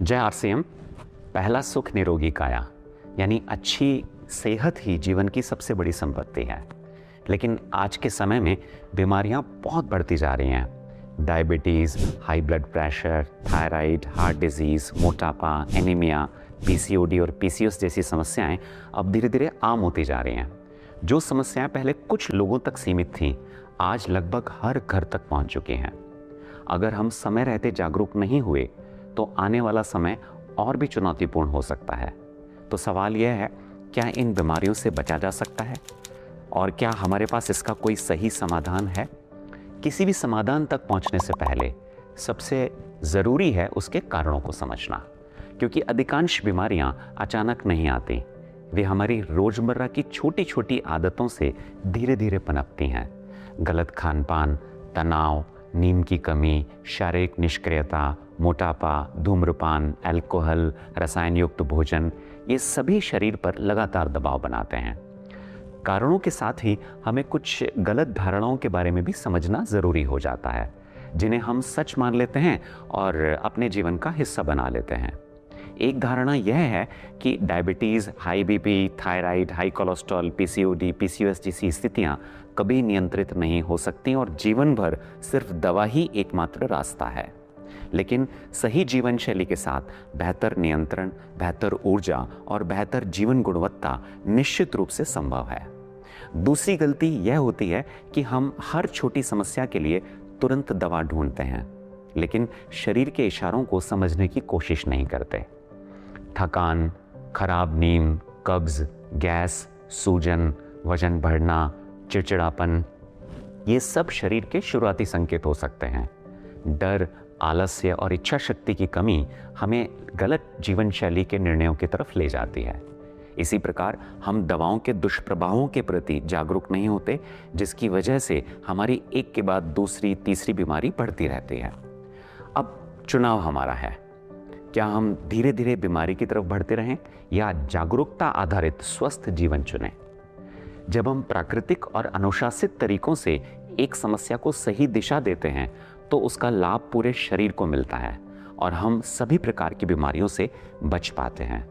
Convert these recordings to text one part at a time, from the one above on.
जय आरसीएम। पहला सुख निरोगी काया, यानी अच्छी सेहत ही जीवन की सबसे बड़ी संपत्ति है। लेकिन आज के समय में बीमारियां बहुत बढ़ती जा रही हैं। Diabetes, high blood pressure, thyroid, heart disease, मोटापा, एनीमिया, पीसीओडी और पीसीओएस जैसी समस्याएं अब धीरे धीरे आम होती जा रही हैं। जो समस्याएं पहले कुछ लोगों तक सीमित थीं, आज लगभग हर घर तक पहुंच चुकी हैं। अगर हम समय रहते जागरूक नहीं हुए तो आने वाला समय और भी चुनौतीपूर्ण हो सकता है। तो सवाल यह है, क्या इन बीमारियों से बचा जा सकता है और क्या हमारे पास इसका कोई सही समाधान है? किसी भी समाधान तक पहुंचने से पहले सबसे ज़रूरी है उसके कारणों को समझना, क्योंकि अधिकांश बीमारियां अचानक नहीं आती। वे हमारी रोज़मर्रा की छोटी छोटी आदतों से धीरे धीरे पनपती हैं। गलत खान पान, तनाव, नींद की कमी, शारीरिक निष्क्रियता, मोटापा, धूम्रपान, अल्कोहल, रसायन युक्त भोजन, ये सभी शरीर पर लगातार दबाव बनाते हैं। कारणों के साथ ही हमें कुछ गलत धारणाओं के बारे में भी समझना ज़रूरी हो जाता है, जिन्हें हम सच मान लेते हैं और अपने जीवन का हिस्सा बना लेते हैं। एक धारणा यह है कि diabetes, high BP, thyroid, high cholesterol, PCOD, PCOS जैसी स्थितियां कभी नियंत्रित नहीं हो सकती और जीवन भर सिर्फ दवा ही एकमात्र रास्ता है। लेकिन सही जीवन शैली के साथ बेहतर नियंत्रण, बेहतर ऊर्जा और बेहतर जीवन गुणवत्ता निश्चित रूप से संभव है। दूसरी गलती यह होती है कि हम हर छोटी समस्या के लिए तुरंत दवा ढूंढते हैं, लेकिन शरीर के इशारों को समझने की कोशिश नहीं करते। थकान, खराब नींद, कब्ज, गैस, सूजन, वजन बढ़ना, चिड़चिड़ापन, ये सब शरीर के शुरुआती संकेत हो सकते हैं। डर, आलस्य और इच्छा शक्ति की कमी हमें गलत जीवन शैली के निर्णयों की तरफ ले जाती है। इसी प्रकार हम दवाओं के दुष्प्रभावों के प्रति जागरूक नहीं होते, जिसकी वजह से हमारी एक के बाद दूसरी, तीसरी बीमारी बढ़ती रहती है। अब चुनाव हमारा है, क्या हम धीरे धीरे बीमारी की तरफ बढ़ते रहें या जागरूकता आधारित स्वस्थ जीवन चुनें। जब हम प्राकृतिक और अनुशासित तरीकों से एक समस्या को सही दिशा देते हैं तो उसका लाभ पूरे शरीर को मिलता है और हम सभी प्रकार की बीमारियों से बच पाते हैं।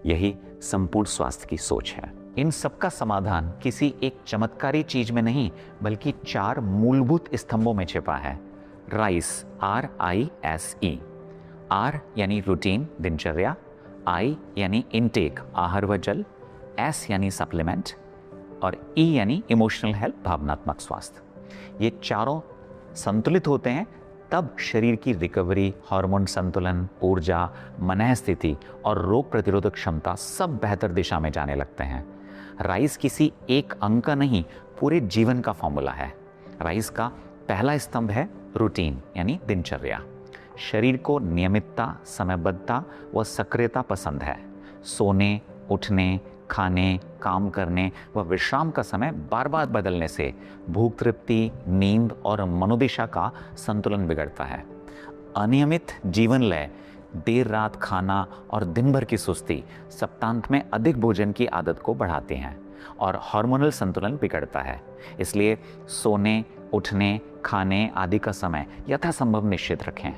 यही संपूर्ण स्वास्थ्य की सोच है। इन सबका समाधान किसी एक चमत्कारी चीज में नहीं, बल्कि 4 मूलभूत स्तंभों में छिपा है। Rice, RISE। R यानी रूटीन, दिनचर्या। I यानी इनटेक, आहार व जल। S यानी सप्लीमेंट और E यानी इमोशनल हेल्थ, भावनात्मक स्वास्थ्य। ये चारों संतुलित होते हैं तब शरीर की रिकवरी, हार्मोन संतुलन, ऊर्जा, मन स्थिति और रोग प्रतिरोधक क्षमता सब बेहतर दिशा में जाने लगते हैं। राइस किसी एक अंग का नहीं, पूरे जीवन का फॉर्मूला है। राइस का पहला स्तंभ है रूटीन यानी दिनचर्या। शरीर को नियमितता, समयबद्धता व सक्रियता पसंद है। सोने, उठने, खाने, काम करने व विश्राम का समय बार बार बदलने से भूख, तृप्ति, नींद और मनोदिशा का संतुलन बिगड़ता है। अनियमित जीवन लय, देर रात खाना और दिन भर की सुस्ती सप्तांत में अधिक भोजन की आदत को बढ़ाते हैं और हार्मोनल संतुलन बिगड़ता है। इसलिए सोने, उठने, खाने आदि का समय यथासंभव निश्चित रखें।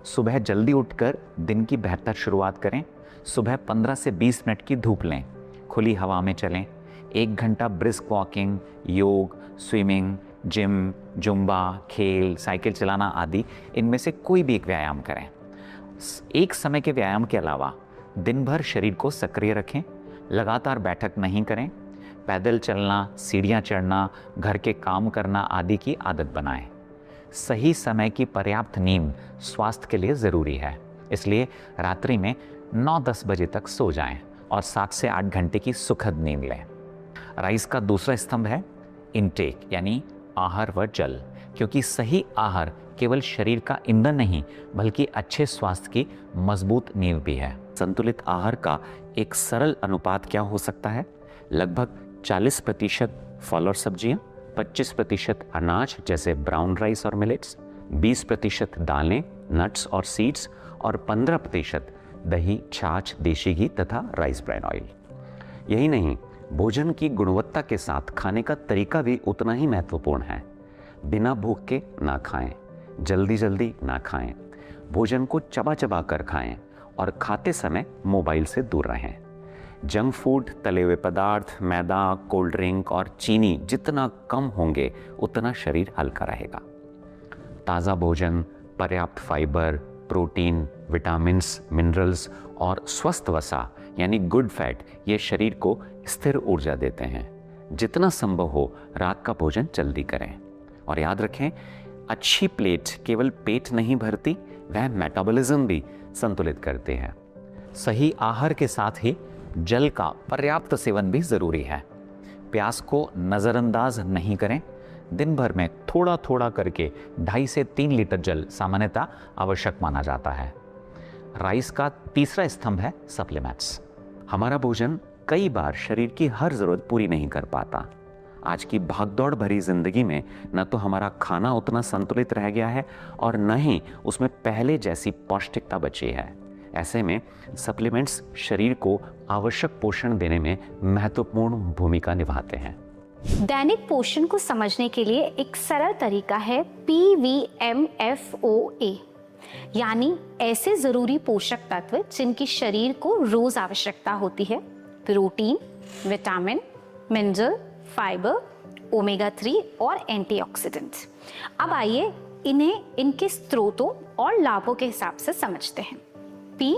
सुबह जल्दी उठकर दिन की बेहतर शुरुआत करें। सुबह 15 से 20 मिनट की धूप लें, खुली हवा में चलें। 1 घंटा ब्रिस्क वॉकिंग, योग, स्विमिंग, जिम, जुम्बा, खेल, साइकिल चलाना आदि इनमें से कोई भी एक व्यायाम करें। एक समय के व्यायाम के अलावा दिन भर शरीर को सक्रिय रखें। लगातार बैठक नहीं करें। पैदल चलना, सीढ़ियाँ चढ़ना, घर के काम करना आदि की आदत बनाएं। सही समय की पर्याप्त नींद स्वास्थ्य के लिए ज़रूरी है, इसलिए रात्रि में 9-10 बजे तक सो जाएं और 7 से 8 घंटे की सुखद नींद लें। राइस का दूसरा स्तंभ है इनटेक यानी आहार व जल, क्योंकि सही आहार केवल शरीर का ईंधन नहीं, बल्कि अच्छे स्वास्थ्य की मजबूत नींव भी है। संतुलित आहार का एक सरल अनुपात क्या हो सकता है? लगभग 40% फल और सब्जियां, 25% अनाज जैसे ब्राउन राइस और मिलेट्स, 20% दालें, नट्स और सीड्स और 15% दही, छाछ, देशी घी तथा राइस ब्रान ऑयल। यही नहीं, भोजन की गुणवत्ता के साथ खाने का तरीका भी उतना ही महत्वपूर्ण है। बिना भूख के ना खाएं, जल्दी जल्दी ना खाएं, भोजन को चबा चबा कर खाएं और खाते समय मोबाइल से दूर रहें। जंक फूड, तले हुए पदार्थ, मैदा, कोल्ड ड्रिंक और चीनी जितना कम होंगे उतना शरीर हल्का रहेगा। ताज़ा भोजन, पर्याप्त फाइबर, प्रोटीन, विटामिन्स, मिनरल्स और स्वस्थ वसा यानी गुड फैट ये शरीर को स्थिर ऊर्जा देते हैं। जितना संभव हो रात का भोजन जल्दी करें और याद रखें, अच्छी प्लेट केवल पेट नहीं भरती, वह मेटाबॉलिज्म भी संतुलित करती है। सही आहार के साथ ही जल का पर्याप्त सेवन भी जरूरी है। प्यास को नज़रअंदाज नहीं करें। दिन भर में थोड़ा थोड़ा करके 2.5 से 3 लीटर जल सामान्यतः आवश्यक माना जाता है। राइस का तीसरा स्तंभ है सप्लीमेंट्स। हमारा भोजन कई बार शरीर की हर ज़रूरत पूरी नहीं कर पाता। आज की भागदौड़ भरी जिंदगी में न तो हमारा खाना उतना संतुलित रह गया है और न ही उसमें पहले जैसी पौष्टिकता बची है। ऐसे में सप्लीमेंट्स शरीर को आवश्यक पोषण देने में महत्वपूर्ण भूमिका निभाते हैं। दैनिक पोषण को समझने के लिए एक सरल तरीका है PVMFOA, यानी ऐसे जरूरी पोषक तत्व जिनकी शरीर को रोज आवश्यकता होती है: protein, vitamin, mineral, fibre, omega 3 और एंटीऑक्सीडेंट। अब आइए इन्हें इनके स्रोतों और लाभों के हिसाब से समझते हैं। P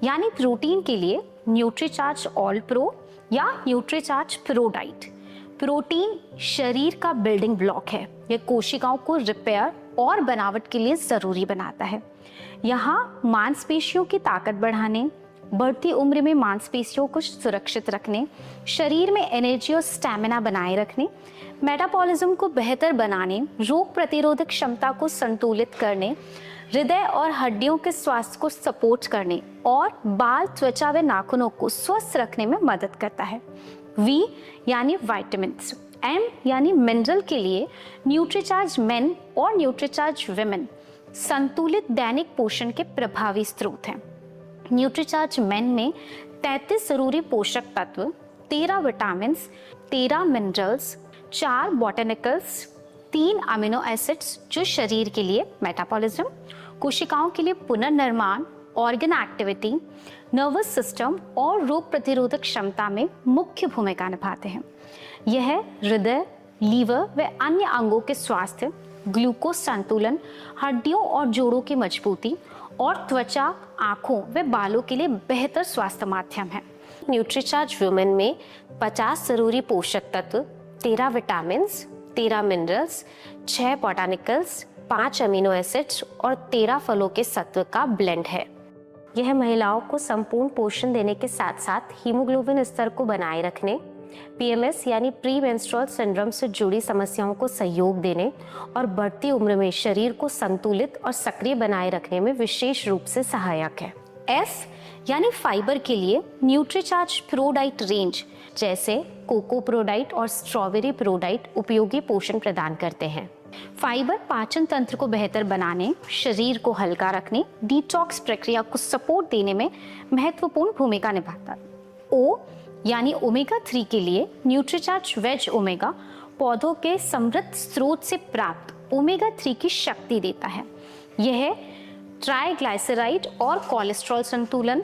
यानी प्रोटीन के लिए न्यूट्रीचार्ज ऑल प्रो या न्यूट्रीचार्ज प्रो डाइट। प्रोटीन शरीर का बिल्डिंग ब्लॉक है। यह कोशिकाओं को रिपेयर और बनावट के लिए जरूरी बनाता है। यहाँ मांसपेशियों की ताकत बढ़ाने, बढ़ती उम्र में मांसपेशियों को सुरक्षित रखने, शरीर में एनर्जी और स्टैमिना बनाए रखने, मेटाबॉलिज्म को बेहतर बनाने, रोग प्रतिरोधक क्षमता को संतुलित करने, हृदय और हड्डियों के स्वास्थ्य को सपोर्ट करने और बाल, त्वचा व नाखूनों को स्वस्थ रखने में मदद करता है। V यानी विटामिन्स। M यानी मिनरल के लिए न्यूट्रीचार्ज मेन और न्यूट्रीचार्ज विमेन संतुलित दैनिक पोषण के प्रभावी स्रोत हैं। न्यूट्रीचार्ज मेन में 33 जरूरी पोषक तत्व, 13 विटामिन्स, 13 मिनरल्स, 4 बॉटनिकल्स, 3 अमीनो एसिड्स जो शरीर के लिए मेटाबॉलिज्म, कोशिकाओं के लिए पुनर्निर्माण, ऑर्गन एक्टिविटी, नर्वस सिस्टम और रोग प्रतिरोधक क्षमता में मुख्य भूमिका निभाते हैं। यह हृदय, लीवर व अन्य अंगों के स्वास्थ्य, ग्लूकोज संतुलन, हड्डियों और जोड़ों की मजबूती और त्वचा, आंखों व बालों के लिए बेहतर स्वास्थ्य माध्यम है। न्यूट्रीचार्ज वुमेन में 50 जरूरी पोषक तत्व, 13 विटामिन्स, 13 मिनरल्स, 6 बॉटनिकल्स, 5 अमीनो एसिड्स और 13 फलों के सत्व का ब्लेंड है। यह महिलाओं को संपूर्ण पोषण देने के साथ साथ हीमोग्लोबिन स्तर को बनाए रखने, PMS यानी प्री मेंस्ट्रुअल सिंड्रोम से जुड़ी समस्याओं को सहयोग देने और बढ़ती उम्र में शरीर को संतुलित और सक्रिय बनाए रखने में विशेष रूप से सहायक है। F यानी फाइबर के लिए न्यूट्रीचार्ज प्रो डाइट रेंज जैसे कोको प्रो डाइट और स्ट्रॉबेरी प्रो डाइट उपयोगी पोषण प्रदान करते हैं। फाइबर पाचन तंत्र को बेहतर बनाने, शरीर को हल्का रखने, डिटॉक्स प्रक्रिया को सपोर्ट देने में महत्वपूर्ण भूमिका निभाता है। O यानी ओमेगा 3 के लिए न्यूट्रीचार्ज वेज ओमेगा पौधों के समृद्ध स्रोत से प्राप्त ओमेगा 3 की शक्ति देता है। यह ट्राइग्लाइसराइड और कोलेस्ट्रॉल संतुलन,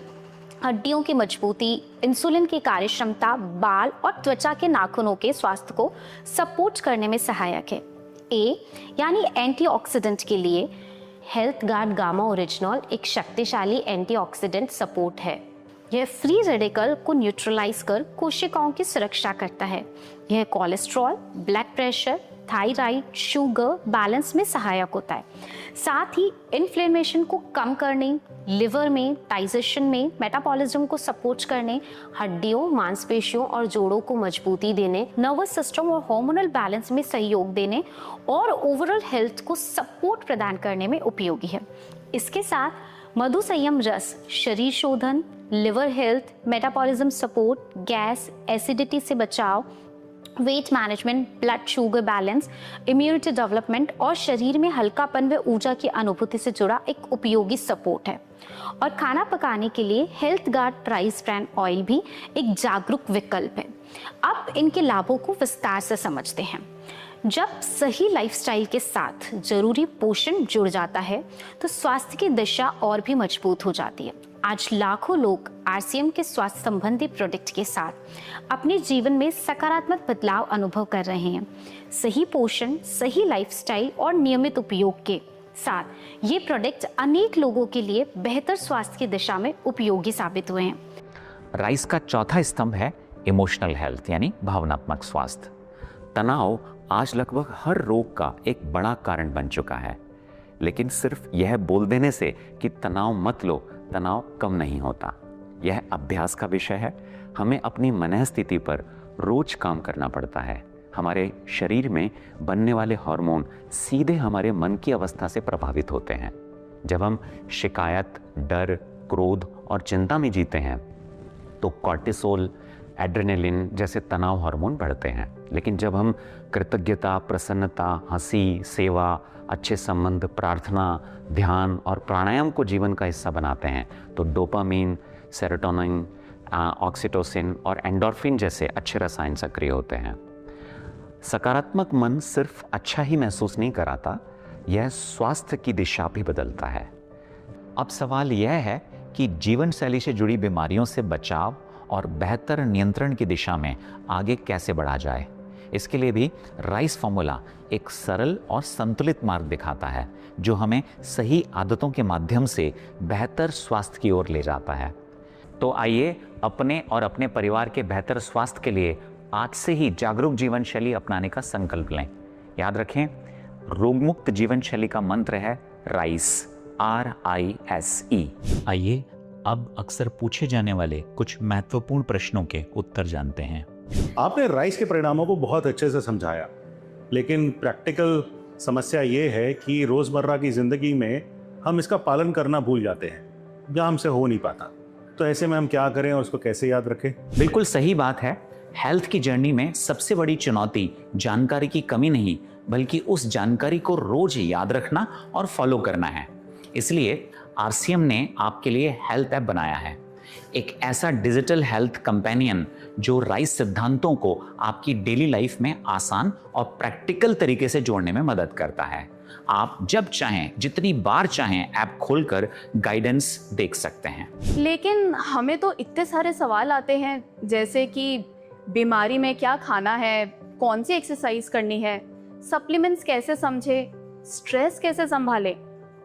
हड्डियों की मजबूती, इंसुलिन की कार्यक्षमता, बाल और त्वचा के नाखूनों के स्वास्थ्य को सपोर्ट करने में सहायक है। A यानी एंटीऑक्सीडेंट के लिए हेल्थ गार्ड गामा ओरिजिनल एक शक्तिशाली एंटीऑक्सीडेंट सपोर्ट है। यह फ्री रेडिकल को न्यूट्रलाइज कर कोशिकाओं की सुरक्षा करता है। यह cholesterol, blood pressure, thyroid, sugar balance में सहायक होता है। साथ ही इन्फ्लेमेशन को कम करने, लिवर में, डाइजेशन में, मेटाबॉलिज्म को सपोर्ट करने, हड्डियों, मांसपेशियों और जोड़ों को मजबूती देने, नर्वस सिस्टम और हार्मोनल बैलेंस में सहयोग देने और ओवरऑल हेल्थ को सपोर्ट प्रदान करने में उपयोगी है। इसके साथ मधु संयम रस शरीर शोधन, liver health, metabolism support, gas, acidity से बचाव, weight management, blood sugar balance, immunity development और शरीर में हल्कापन व ऊर्जा की अनुभूति से जुड़ा एक उपयोगी सपोर्ट है। और खाना पकाने के लिए health guard rice bran oil भी एक जागरूक विकल्प है। अब इनके लाभों को विस्तार से समझते हैं। जब सही लाइफस्टाइल के साथ जरूरी पोषण जुड़ जाता है तो स्वास्थ्य की दिशा और भी मजबूत हो जाती है। आज लाखों लोग आरसीएम के स्वास्थ्य संबंधी प्रोडक्ट के साथ अपने जीवन में सकारात्मक बदलाव अनुभव कर रहे हैं। सही पोषण, सही लाइफस्टाइल और नियमित उपयोग के साथ ये प्रोडक्ट अनेक लोगों के लिए बेहतर स्वास्थ्य की दिशा में उपयोगी साबित हुए हैं। राइस का चौथा स्तंभ है इमोशनल हेल्थ यानी भावनात्मक स्वास्थ्य। तनाव आज लगभग हर रोग का एक बड़ा कारण बन चुका है, लेकिन सिर्फ यह बोल देने से कि तनाव मत लो, तनाव कम नहीं होता। यह अभ्यास का विषय है। हमें अपनी मनःस्थिति पर रोज काम करना पड़ता है। हमारे शरीर में बनने वाले हार्मोन सीधे हमारे मन की अवस्था से प्रभावित होते हैं। जब हम शिकायत, डर, क्रोध और चिंता में जीते हैं तो कॉर्टिसोल, एड्रेनलिन जैसे तनाव हार्मोन बढ़ते हैं। लेकिन जब हम कृतज्ञता, प्रसन्नता, हंसी, सेवा, अच्छे संबंध, प्रार्थना, ध्यान और प्राणायाम को जीवन का हिस्सा बनाते हैं तो डोपामीन, सेरोटोनिन, ऑक्सीटोसिन और एंडोर्फिन जैसे अच्छे रसायन सक्रिय होते हैं। सकारात्मक मन सिर्फ अच्छा ही महसूस नहीं कराता, यह स्वास्थ्य की दिशा भी बदलता है। अब सवाल यह है कि जीवन शैली से जुड़ी बीमारियों से बचाव और बेहतर नियंत्रण की दिशा में आगे कैसे बढ़ा जाए। इसके लिए भी राइस फॉर्मूला एक सरल और संतुलित मार्ग दिखाता है जो हमें सही आदतों के माध्यम से बेहतर स्वास्थ्य की ओर ले जाता है। तो आइए अपने और अपने परिवार के बेहतर स्वास्थ्य के लिए आज से ही जागरूक जीवन शैली अपनाने का संकल्प लें। याद रखें, रोगमुक्त जीवन शैली का मंत्र है राइस, RISE। आइए अब अक्सर पूछे जाने वाले कुछ महत्वपूर्ण प्रश्नों के उत्तर जानते हैं। आपने राइस के परिणामों को बहुत अच्छे से समझाया, लेकिन प्रैक्टिकल समस्या ये है कि रोज़मर्रा की ज़िंदगी में हम इसका पालन करना भूल जाते हैं या हमसे हो नहीं पाता। तो ऐसे में हम क्या करें और उसको कैसे याद रखें? बिल्कुल सही बात है। हेल्थ की जर्नी में सबसे बड़ी चुनौती जानकारी की कमी नहीं, बल्कि उस जानकारी को रोज याद रखना और फॉलो करना है। इसलिए आरसीएम ने आपके लिए हेल्थ ऐप बनाया है, एक ऐसा डिजिटल हेल्थ कंपेनियन जो राइस सिद्धांतों को आपकी डेली लाइफ में आसान और प्रैक्टिकल तरीके से जोड़ने में मदद करता है। आप जब चाहें, जितनी बार चाहें ऐप खोलकर गाइडेंस देख सकते हैं। लेकिन हमें तो इतने सारे सवाल आते हैं, जैसे कि बीमारी में क्या खाना है, कौन सी एक्सरसाइज करनी है, सप्लीमेंट्स कैसे समझे, स्ट्रेस कैसे संभालें,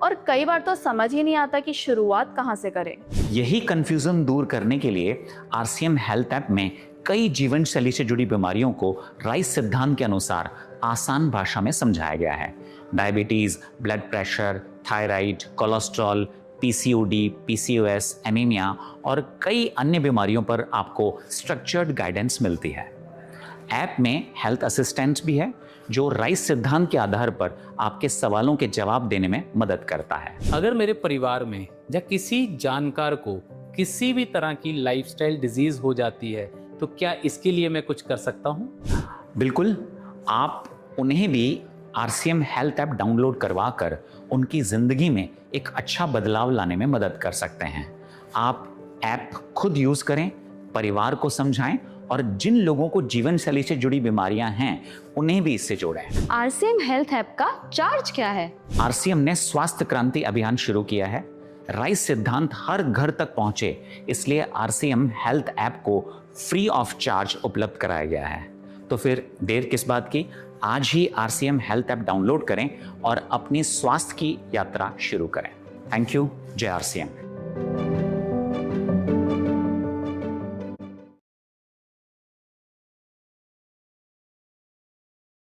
और कई बार तो समझ ही नहीं आता कि शुरुआत कहाँ से करें। यही कंफ्यूजन दूर करने के लिए आरसीएम हेल्थ ऐप में कई जीवन शैली से जुड़ी बीमारियों को राइस सिद्धांत के अनुसार आसान भाषा में समझाया गया है। Diabetes, blood pressure, thyroid, cholesterol, PCOD, PCOS, anaemia और कई अन्य बीमारियों पर आपको स्ट्रक्चर्ड गाइडेंस मिलती है। ऐप में हेल्थ असिस्टेंट भी है जो राइस सिद्धांत के आधार पर आपके सवालों के जवाब देने में मदद करता है। अगर मेरे परिवार में या किसी जानकार को किसी भी तरह की लाइफस्टाइल डिजीज हो जाती है तो क्या इसके लिए मैं कुछ कर सकता हूँ? बिल्कुल, आप उन्हें भी आरसीएम हेल्थ ऐप डाउनलोड करवा कर उनकी जिंदगी में एक अच्छा बदलाव लाने में मदद कर सकते हैं। आप ऐप खुद यूज करें, परिवार को समझाएं और जिन लोगों को जीवन शैली से जुड़ी बीमारियां हैं उन्हें भी इससे जोड़ें। आरसीएम हेल्थ ऐप का चार्ज क्या है? आरसीएम ने स्वास्थ्य क्रांति अभियान शुरू किया है। राइस सिद्धांत हर घर तक पहुंचे, इसलिए आरसीएम हेल्थ ऐप को फ्री ऑफ चार्ज उपलब्ध कराया गया है। तो फिर देर किस बात की, आज ही आरसीएम हेल्थ ऐप डाउनलोड करें और अपनी स्वास्थ्य की यात्रा शुरू करें। Thank you. जय आरसीएम।